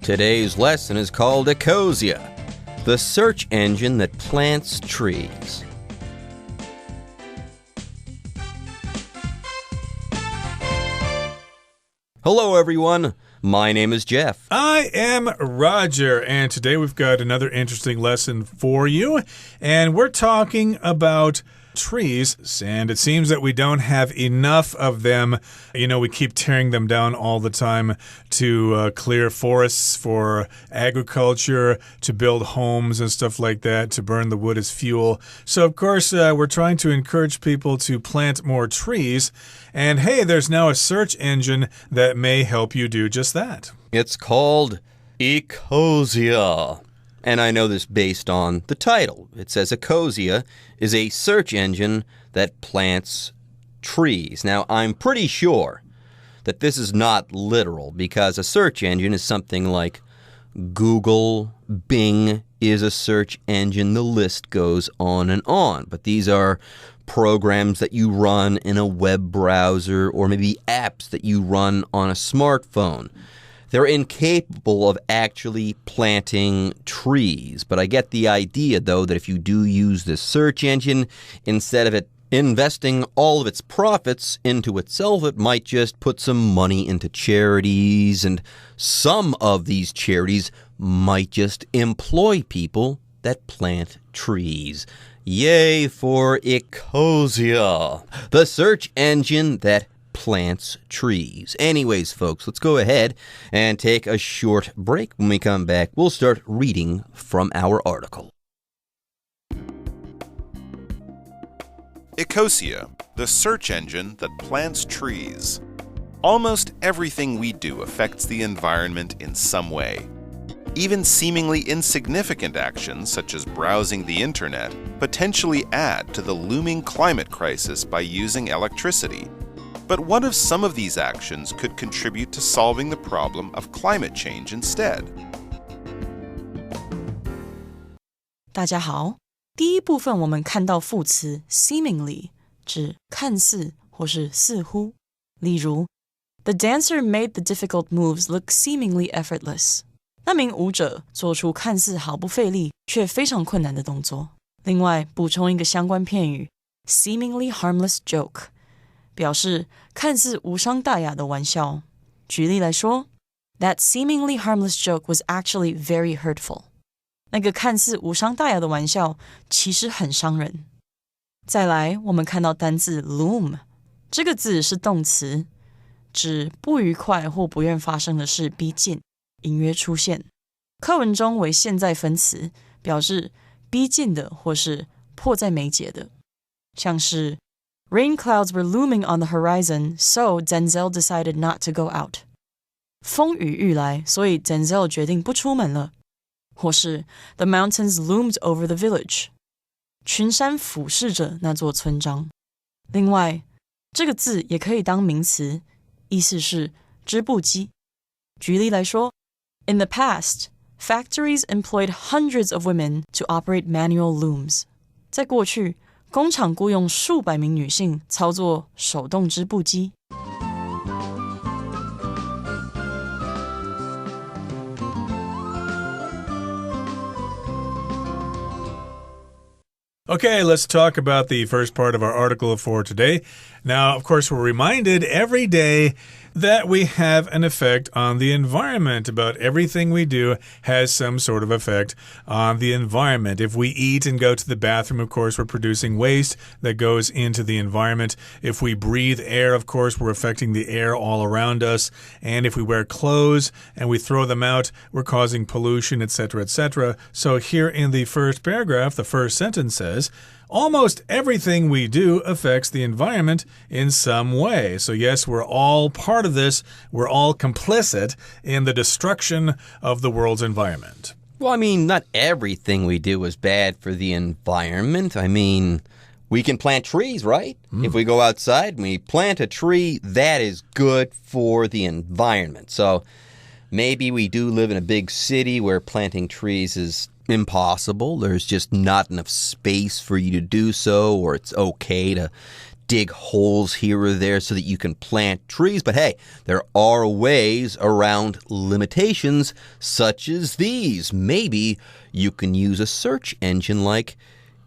Today's lesson is called Ecosia, the search engine that plants trees. Hello, everyone. My name is Jeff. I am Roger, and today we've got another interesting lesson for you, and we're talking about trees, and it seems that we don't have enough of them. You know, we keep tearing them down all the time to clear forests for agriculture, to build homes and stuff like that, to burn the wood as fuel. So, of course, we're trying to encourage people to plant more trees. And hey, there's now a search engine that may help you do just that. It's called Ecosia. And I know this based on the title. It says Ecosia is a search engine that plants trees. Now, I'm pretty sure that this is not literal because a search engine is something like Google, Bing is a search engine. The list goes on and on. But these are programs that you run in a web browser or maybe apps that you run on a smartphone. They're incapable of actually planting trees. But I get the idea, though, that if you do use this search engine, instead of it investing all of its profits into itself, it might just put some money into charities. And some of these charities might just employ people that plant trees. Yay for Ecosia, the search engine that plants trees. Anyways, folks, let's go ahead and take a short break. When we come back, we'll start reading from our article. Ecosia, the search engine that plants trees. Almost everything we do affects the environment in some way. Even seemingly insignificant actions, such as browsing the internet, potentially add to the looming climate crisis by using electricity. But what if some of these actions could contribute to solving the problem of climate change instead? 大家好，第一部分我们看到副词 seemingly 指看似或是似乎。例如 The dancer made the difficult moves look seemingly effortless. 那名舞者做出看似毫不费力却非常困难的动作。另外补充一个相关片语 seemingly harmless joke，表示看似无伤大雅的玩笑。举例来说 That seemingly harmless joke was actually very hurtful. 那个看似无伤大雅的玩笑其实很伤人。再来，我们看到单字 loom， 这个字是动词，指不愉快或不愿发生的事逼近，隐约出现。课文中为现在分词，表示逼近的或是迫在眉睫的。像是Rain clouds were looming on the horizon, so Denzel decided not to go out. 风雨欲来，所以 Denzel 决定不出门了。或是 The mountains loomed over the village. 群山俯视着那座村庄。另外，这个字也可以当名词，意思是织布机。举例来说 In the past, factories employed hundreds of women to operate manual looms. 在过去，工厂雇用数百名女性操作手动织布机。Okay, let's talk about the first part of our article for today. Now, of course, we're reminded every day that we have an effect on the environment. About everything we do has some sort of effect on the environment. If we eat and go to the bathroom, of course, we're producing waste that goes into the environment. If we breathe air, of course, we're affecting the air all around us. And if we wear clothes and we throw them out, we're causing pollution, etc., etc. So here in the first paragraph, the first sentence says, almost everything we do affects the environment in some way. So yes, we're all part of this. We're all complicit in the destruction of the world's environment. Well, I mean, not everything we do is bad for the environment. I mean, we can plant trees, right? If we go outside and we plant a tree, that is good for the environment. So maybe we do live in a big city where planting trees is impossible. There's just not enough space for you to do so, or it's okay to dig holes here or there so that you can plant trees. But hey, there are ways around limitations such as these. Maybe you can use a search engine like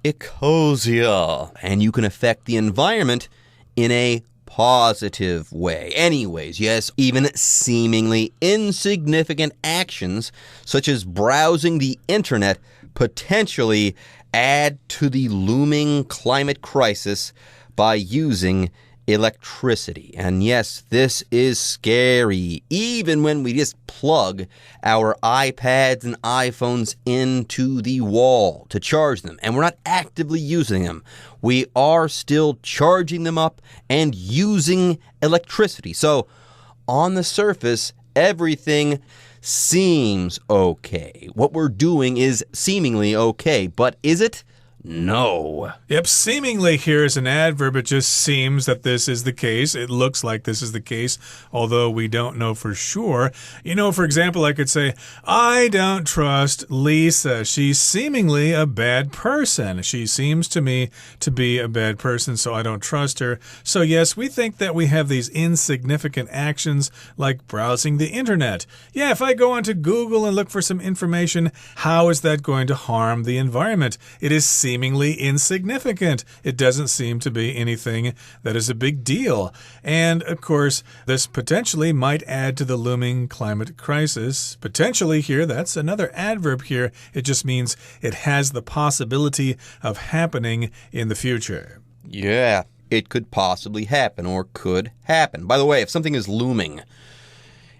Ecosia, and you can affect the environment in a positive way. Anyways, yes, even seemingly insignificant actions such as browsing the internet potentially add to the looming climate crisis by using electricity. And yes, this is scary, even when we just plug our iPads and iPhones into the wall to charge them, and we're not actively using them. We are still charging them up and using electricity. So, on the surface, everything seems okay. What we're doing is seemingly okay, but is it? No. Yep, seemingly here is an adverb. It just seems that this is the case. It looks like this is the case, although we don't know for sure. You know, for example, I could say, I don't trust Lisa. She's seemingly a bad person. She seems to me to be a bad person, so I don't trust her. So yes, we think that we have these insignificant actions like browsing the internet. Yeah, if I go onto Google and look for some information, how is that going to harm the environment? It is seemingly insignificant. It doesn't seem to be anything that is a big deal. And, of course, this potentially might add to the looming climate crisis. Potentially here, that's another adverb here. It just means it has the possibility of happening in the future. Yeah, it could possibly happen or could happen. By the way, if something is looming,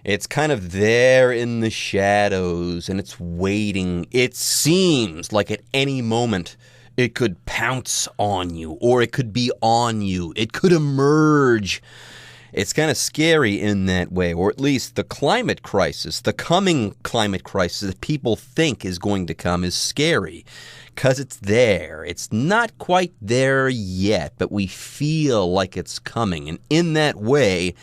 it's kind of there in the shadows and it's waiting. It seems like at any moment it could pounce on you, or it could be on you. It could emerge. It's kind of scary in that way, or at least the climate crisis, the coming climate crisis that people think is going to come is scary because it's there. It's not quite there yet, but we feel like it's coming. And in that way,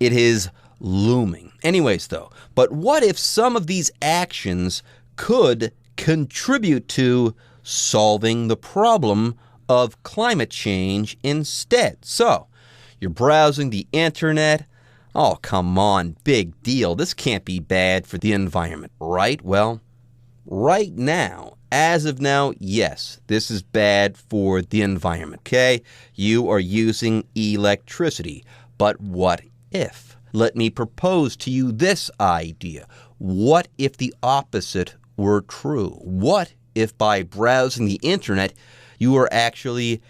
it is looming. Anyways, though, but what if some of these actions could contribute to solving the problem of climate change instead? So, you're browsing the internet. Oh, come on, big deal. This can't be bad for the environment, right? Well, right now, as of now, yes, this is bad for the environment, okay? You are using electricity. But what if? Let me propose to you this idea. What if the opposite were true? What if by browsing the internet, you are actually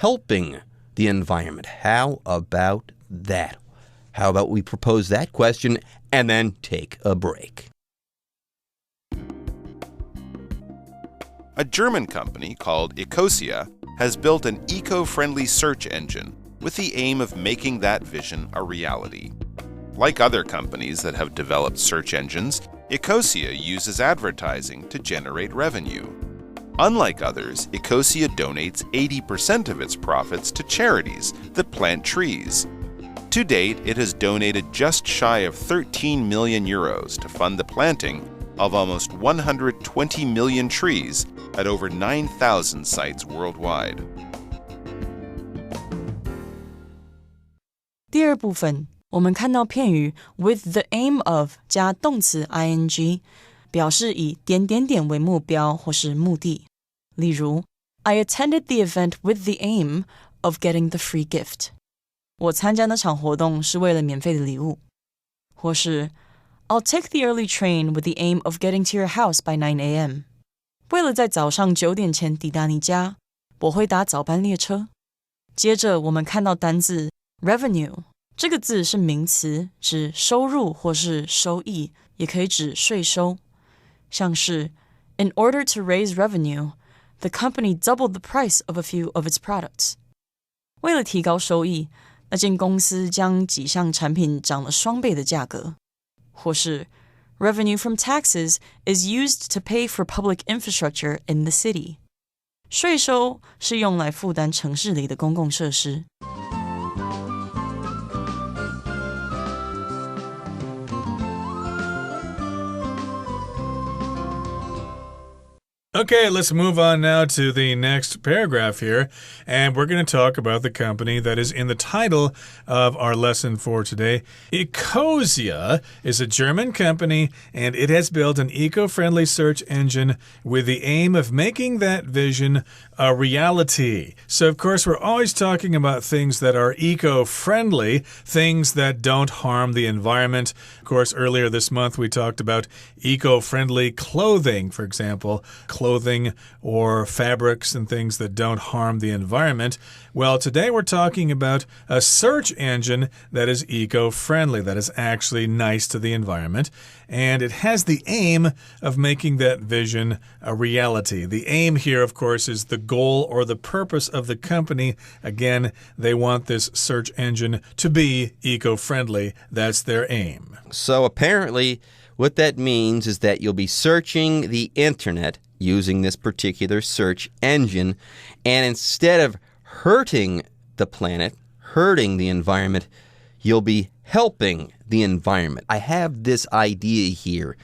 helping the environment? How about that? How about we propose that question and then take a break? A German company called Ecosia has built an eco-friendly search engine with the aim of making that vision a reality. Like other companies that have developed search engines, Ecosia uses advertising to generate revenue. Unlike others, Ecosia donates 80% of its profits to charities that plant trees. To date, it has donated just shy of 13 million euros to fund the planting of almost 120 million trees at over 9,000 sites worldwide. 第二部分，我们看到片语 with the aim of 加动词 ing， 表示以点点点为目标或是目的。例如 I attended the event with the aim of getting the free gift. 我参加那场活动是为了免费的礼物。或是 I'll take the early train with the aim of getting to your house by 9 a.m. 为了在早上9点前抵达你家，我会搭早班列车。接着我们看到单字 revenue， 这个字是名词，指收入或是收益，也可以指税收。像是 In order to raise revenue, the company doubled the price of a few of its products. 为了提高收益，那间公司将几项产品涨了双倍的价格。或是 Revenue from taxes is used to pay for public infrastructure in the city. 税收是用来负担城市里的公共设施。Okay, let's move on now to the next paragraph here. And we're going to talk about the company that is in the title of our lesson for today. Ecosia is a German company, and it has built an eco-friendly search engine with the aim of making that vision a reality. So, of course, we're always talking about things that are eco-friendly, things that don't harm the environment. Of course, earlier this month we talked about eco-friendly clothing, for example, clothing or fabrics and things that don't harm the environment. Well, today we're talking about a search engine that is eco-friendly, that is actually nice to the environment, and it has the aim of making that vision a reality. The aim here, of course, is the goal or the purpose of the company. Again, they want this search engine to be eco-friendly. That's their aim. So apparently, what that means is that you'll be searching the internet using this particular search engine, and instead of hurting the planet, hurting the environment, you'll be helping the environment. I have this idea here.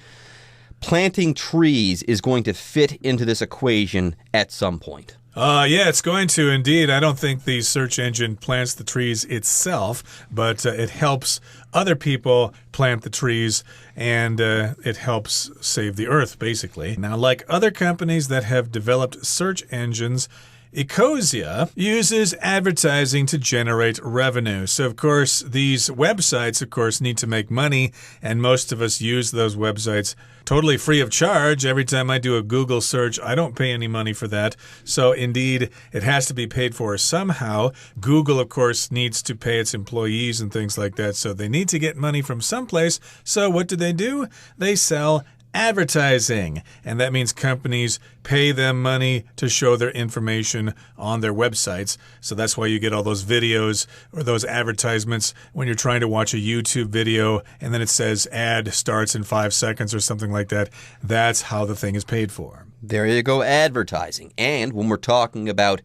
Planting trees is going to fit into this equation at some point. Yeah, it's going to indeed. I don't think the search engine plants the trees itself, but it helps other people plant the trees, and it helps save the earth, basically. Now, like other companies that have developed search engines, Ecosia uses advertising to generate revenue. So, of course, these websites, of course, need to make money, and most of us use those websites totally free of charge. Every time I do a Google search, I don't pay any money for that. So, indeed, it has to be paid for somehow. Google, of course, needs to pay its employees and things like that, so they need to get money from someplace. So, what do? They sell advertising, and that means companies pay them money to show their information on their websites. So that's why you get all those videos or those advertisements when you're trying to watch a YouTube video and then it says ad starts in 5 seconds or something like that. That's how the thing is paid for. There you go, advertising. And when we're talking about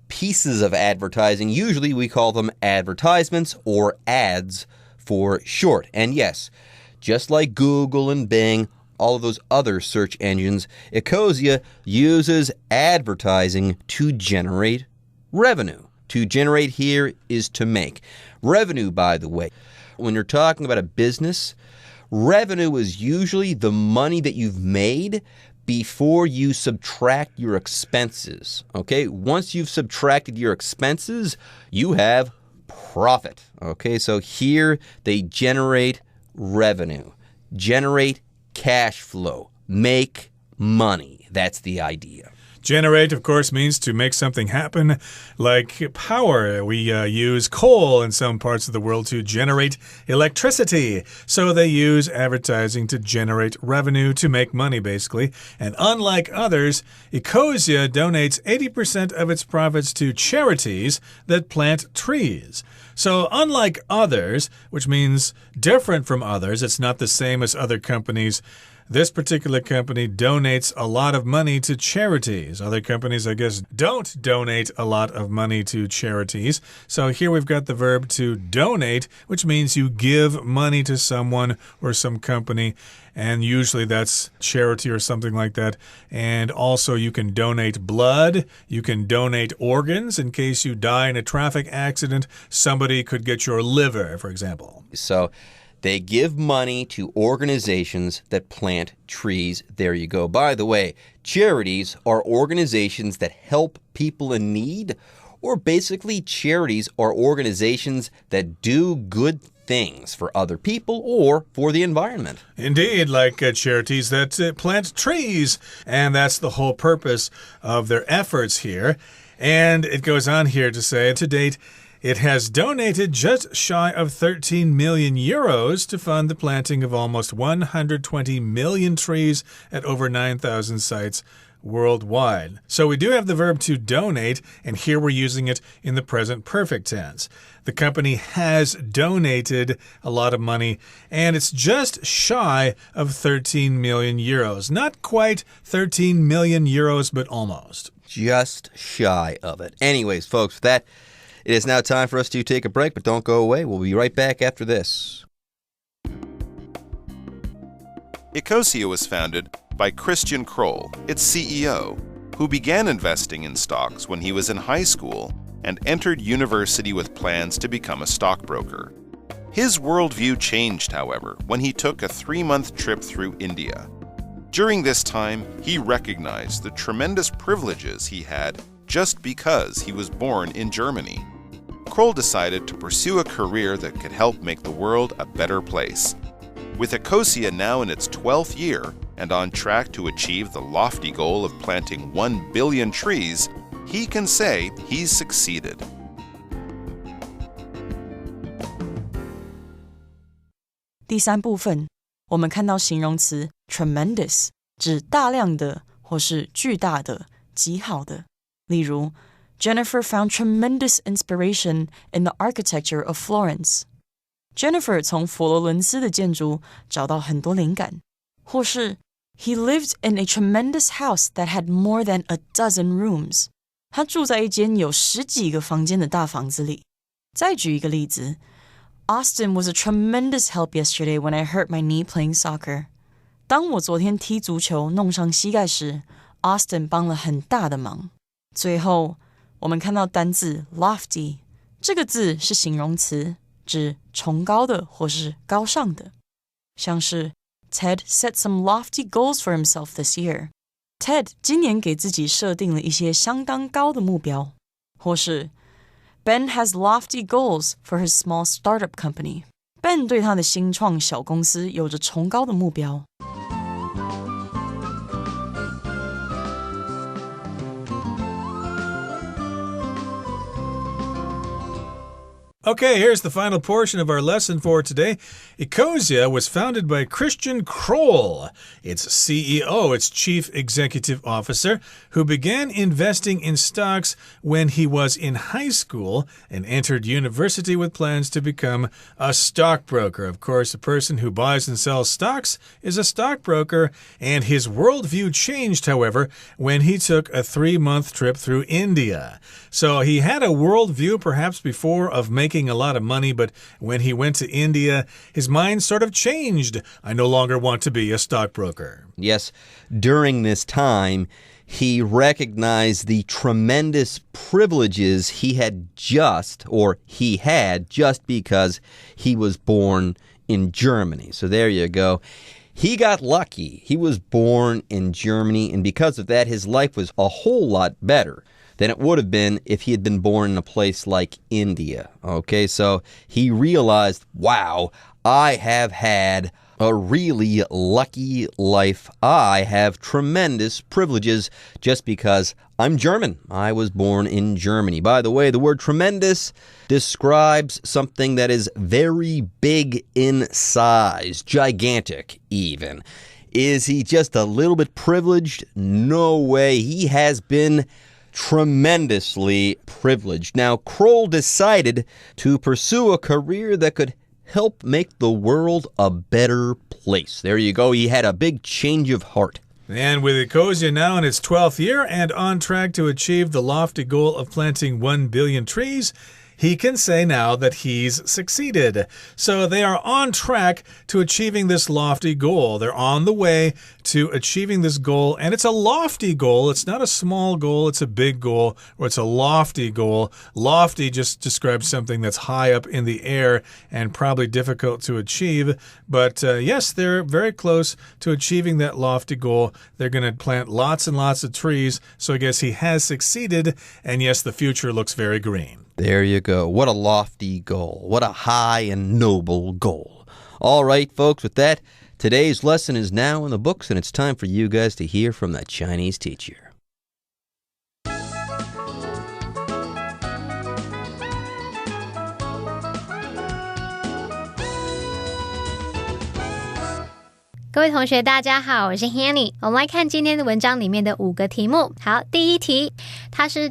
pieces of advertising, usually we call them advertisements or ads for short. And yes, just like Google and Bing, all of those other search engines, Ecosia uses advertising to generate revenue. To generate here is to make. Revenue, by the way, when you're talking about a business, revenue is usually the money that you've made before you subtract your expenses. Okay, once you've subtracted your expenses, you have profit. Okay, so here they generate revenue, generate cash flow, make money. That's the idea. Generate, of course, means to make something happen, like power. We use coal in some parts of the world to generate electricity. So they use advertising to generate revenue, to make money, basically. And unlike others, Ecosia donates 80% of its profits to charities that plant trees. So unlike others, which means different from others, it's not the same as other companies. This particular company donates a lot of money to charities. Other companies, I guess, don't donate a lot of money to charities. So here we've got the verb to donate, which means you give money to someone or some company. And usually that's charity or something like that. And also you can donate blood. You can donate organs in case you die in a traffic accident. Somebody could get your liver, for example. So they give money to organizations that plant trees. There you go. By the way, charities are organizations that help people in need, or basically charities are organizations that do good things for other people or for the environment. Indeed, like charities that plant trees. And that's the whole purpose of their efforts here. And it goes on here to say, to date, it has donated just shy of 13 million euros to fund the planting of almost 120 million trees at over 9,000 sites worldwide. So we do have the verb to donate, and here we're using it in the present perfect tense. The company has donated a lot of money, and it's just shy of 13 million euros. Not quite 13 million euros, but almost. Just shy of it. Anyways, folks, it is now time for us to take a break, but don't go away. We'll be right back after this. Ecosia was founded by Christian Kroll, its CEO, who began investing in stocks when he was in high school and entered university with plans to become a stockbroker. His worldview changed, however, when he took a 3-month trip through India. During this time, he recognized the tremendous privileges he had just because he was born in Germany. Kroll decided to pursue a career that could help make the world a better place. With Ecosia now in its 12th year and on track to achieve the lofty goal of planting 1 billion trees, he can say he's succeeded. 第三部分，我们看到形容词 tremendous 指大量的或是巨大的、极好的。例如 Jennifer found tremendous inspiration in the architecture of Florence. Jennifer 从佛罗伦斯的建筑找到很多灵感。或是 He lived in a tremendous house that had more than a dozen rooms. 他住在一间有10几个房间的大房子里。再举一个例子 Austin was a tremendous help yesterday when I hurt my knee playing soccer. 当我昨天踢足球弄伤膝盖时 Austin 帮了很大的忙。最后我们看到单字 lofty 这个字是形容词指崇高的或是高尚的，像是 Ted set some lofty goals for himself this year. Ted 今年给自己设定了一些相当高的目标，或是 Ben has lofty goals for his small startup company. Ben 对他的新创小公司有着崇高的目标。Okay, here's the final portion of our lesson for today. Ecosia was founded by Christian Kroll, its CEO, its chief executive officer, who began investing in stocks when he was in high school and entered university with plans to become a stockbroker. Of course, a person who buys and sells stocks is a stockbroker, and his worldview changed, however, when he took a 3-month trip through India. So he had a worldview perhaps before of making a lot of money, but when he went to India, his mind sort of changed. I no longer want to be a stockbroker. Yes, during this time, he recognized the tremendous privileges he had just because he was born in Germany. So there you go. He got lucky. He was born in Germany, and because of that, his life was a whole lot better than it would have been if he had been born in a place like India. Okay, so he realized, wow, I have had a really lucky life. I have tremendous privileges just because I'm German. I was born in Germany. By the way, the word tremendous describes something that is very big in size, gigantic even. Is he just a little bit privileged? No way. He has been tremendously privileged. Now, Kroll decided to pursue a career that could help make the world a better place. There you go. He had a big change of heart. And with Ecosia now in its 12th year and on track to achieve the lofty goal of planting 1 billion trees, he can say now that he's succeeded. So they are on track to achieving this lofty goal. They're on the way to achieving this goal, and it's a lofty goal. It's not a small goal. It's a big goal, or it's a lofty goal. Lofty just describes something that's high up in the air and probably difficult to achieve. But yes, they're very close to achieving that lofty goal. They're going to plant lots and lots of trees. So I guess he has succeeded. And yes, the future looks very green. There you go. What a lofty goal. What a high and noble goal. All right, folks, with that, today's lesson is now in the books, and it's time for you guys to hear from the Chinese teacher. 各位同学大家好，我是 Hanny。 我们来看今天的文章里面的5个题目。好，第一题，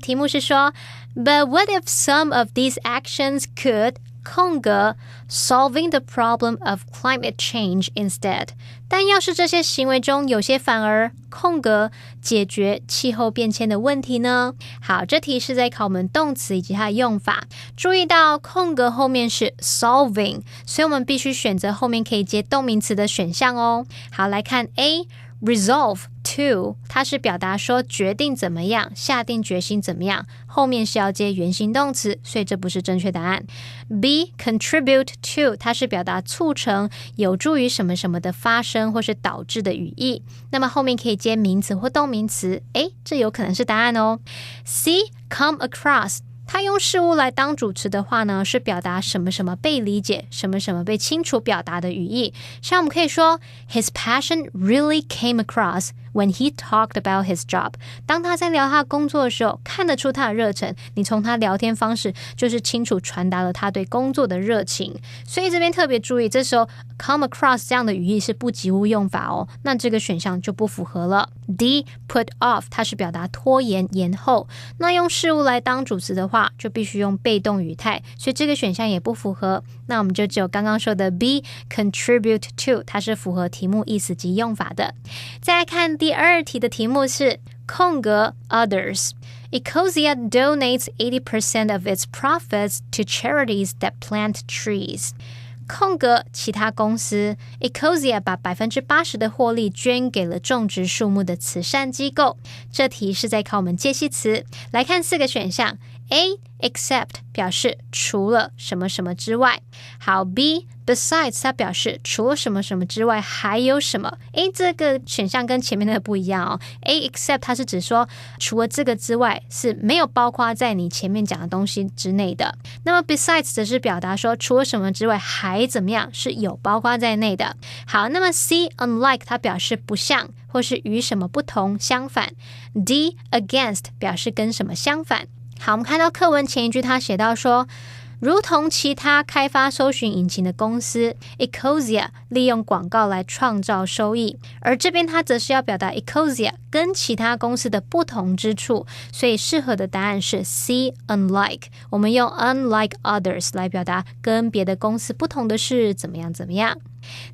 题目是说 But what if some of these actions could 空格 solving the problem of climate change instead。但要是这些行为中有些反而空格解决气候变迁的问题呢？好，这题是在考我们动词以及它的用法。注意到空格后面是 solving， 所以我们必须选择后面可以接动名词的选项哦。好，来看 A。Resolve to， 它是表达说决定怎么样，下定决心怎么样，后面是要接原形动词，所以这不是正确答案。B，contribute to， 它是表达促成，有助于什么什么的发生或是导致的语义，那么后面可以接名词或动名词，这有可能是答案哦。C，come across，它用事物来当主词的话呢，是表达什么什么被理解，什么什么被清楚表达的语义。像我们可以说 His passion really came across when he talked about his job。 当他在聊他的工作的时候，看得出他的热忱，你从他聊天方式就是清楚传达了他对工作的热情。所以这边特别注意，这时候 come across 这样的语义是不及物用法哦，那这个选项就不符合了。D put off， 它是表达拖延延后，那用事物来当主词的话就必须用被动语态，所以这个选项也不符合。那我们就只有刚刚说的 B contribute to， 它是符合题目意思及用法的。再来看第二题的题目是空格 others。Ecosia donates 80% of its profits to charities that plant trees。空格其他公司 Ecosia 把 80% 的获利捐给了种植树木的慈善机构。这题是在考我们介系词。来看4个选项。A except 表示除了什么什么之外。好， B besides 它表示除了什么什么之外还有什么。这个选项跟前面的不一样哦。A except 它是指说除了这个之外是没有包括在你前面讲的东西之内的。那么 besides 则是表达说除了什么之外还怎么样，是有包括在内的。好，那么 C unlike 它表示不像或是与什么不同相反。D against 表示跟什么相反。好，我们看到课文前一句，他写到说，如同其他开发搜寻引擎的公司 Ecosia 利用广告来创造收益，而这边它则是要表达 Ecosia 跟其他公司的不同之处，所以适合的答案是 C unlike。 我们用 unlike others 来表达跟别的公司不同的是怎么样怎么样。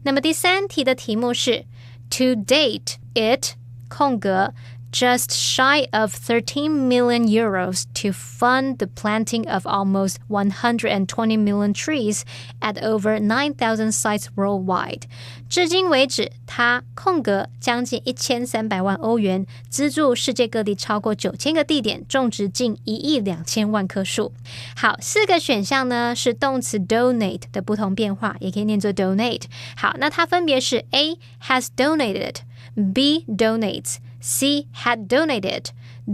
那么第3题的题目是 To date it 空格just shy of 13 million euros to fund the planting of almost 120 million trees at over 9,000 sites worldwide。 至今为止，他空格将近1300万欧元资助世界各地超过9000个地点种植近1.2亿棵树。好，4个选项呢是动词 donate 的不同变化，也可以念作 donate。 好，那它分别是 A has donated， B donates，C had donated，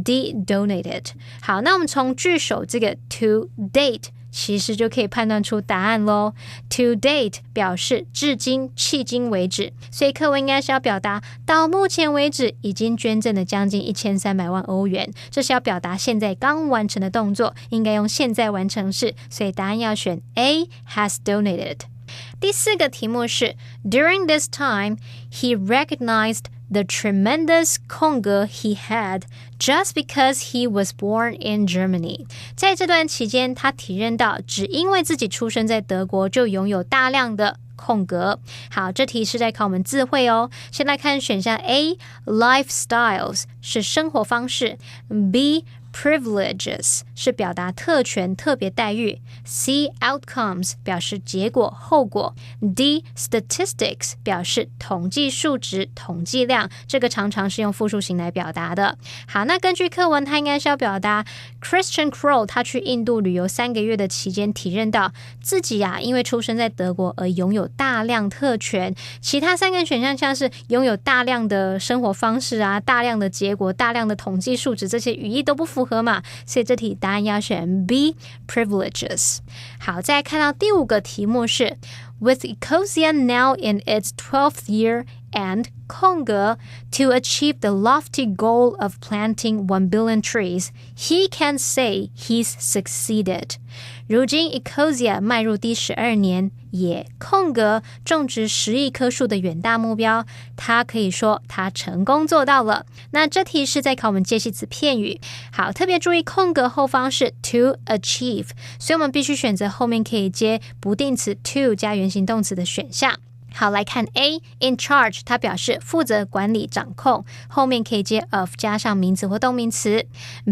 D donated。 好，那我们从句首这个 to date 其实就可以判断出答案咯。 To date 表示至今迄今为止，所以课文应该是要表达到目前为止已经捐赠了将近1300万欧元，这是要表达现在刚完成的动作，应该用现在完成式，所以答案要选 A has donated。 第4个题目是 During this time he recognized the tremendous 空格 he had just because he was born in Germany。 在这段期间，他体认到只因为自己出生在德国就拥有大量的空格。好，这题是在考我们字汇哦。先来看选项 A lifestyles 是生活方式， B privileges 是表达特权特别待遇， C outcomes 表示结果后果， D statistics 表示统计数值统计量，这个常常是用复数形来表达的。好，那根据课文它应该是要表达 Christian Crow 他去印度旅游3个月的期间体认到自己因为出生在德国而拥有大量特权。其他3个选项像是拥有大量的生活方式大量的结果，大量的统计数值，这些语义都不符合嘛，所以这题答案要选 B privileges。 好，再来看到第5个题目是 With Ecosia now in its 12th year and 空格 to achieve the lofty goal of planting 1 billion trees, he can say he's succeeded. 如今 Ecosia 迈入第12年，也空格种植10亿棵树的远大目标，他可以说他成功做到了。那这题是在考我们介系词片语，好，特别注意空格后方是 to achieve， 所以我们必须选择后面可以接不定词 to 加原形动词的选项。好，来看 A in charge， 它表示负责、管理、掌控，后面可以接 of 加上名词或动名词。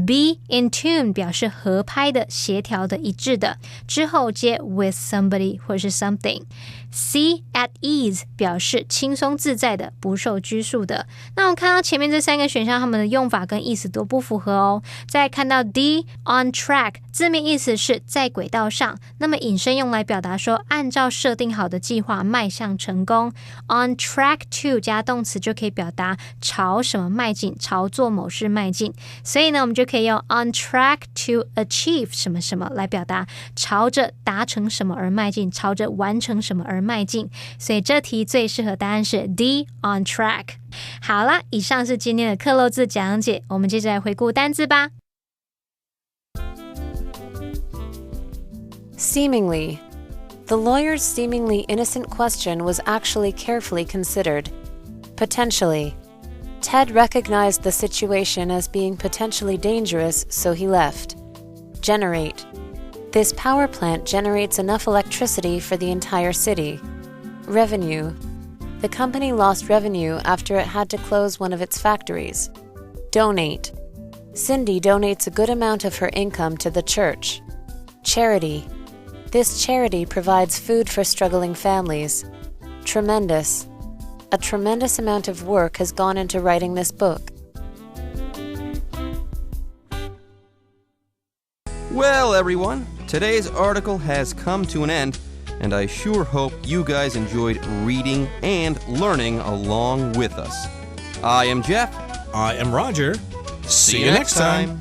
B in tune 表示合拍的、协调的、一致的，之后接 with somebody 或是 something。C at ease 表示轻松自在的、不受拘束的。那我们看到前面这3个选项，它们的用法跟意思都不符合哦。再看到 D on track， 字面意思是在轨道上，那么引申用来表达说按照设定好的计划迈向成功。On track to 加动词就可以表达朝什么迈进，朝做某事迈进。所以呢，我们就可以用 on track to achieve 什么什么来表达朝着达成什么而迈进，朝着完成什么而迈进。所以这题最适合答案是 D on track。 好啦，以上是今天的课漏字讲解，我们接着来回顾单字吧。Seemingly. The lawyer's seemingly innocent question was actually carefully considered. Potentially. Ted recognized the situation as being potentially dangerous, so he left. Generate. This power plant generates enough electricity for the entire city. Revenue. The company lost revenue after it had to close one of its factories. Donate. Cindy donates a good amount of her income to the church. Charity. This charity provides food for struggling families. Tremendous. A tremendous amount of work has gone into writing this book. Well, everyone, today's article has come to an end, and I sure hope you guys enjoyed reading and learning along with us. I am Jeff. I am Roger. See you next time.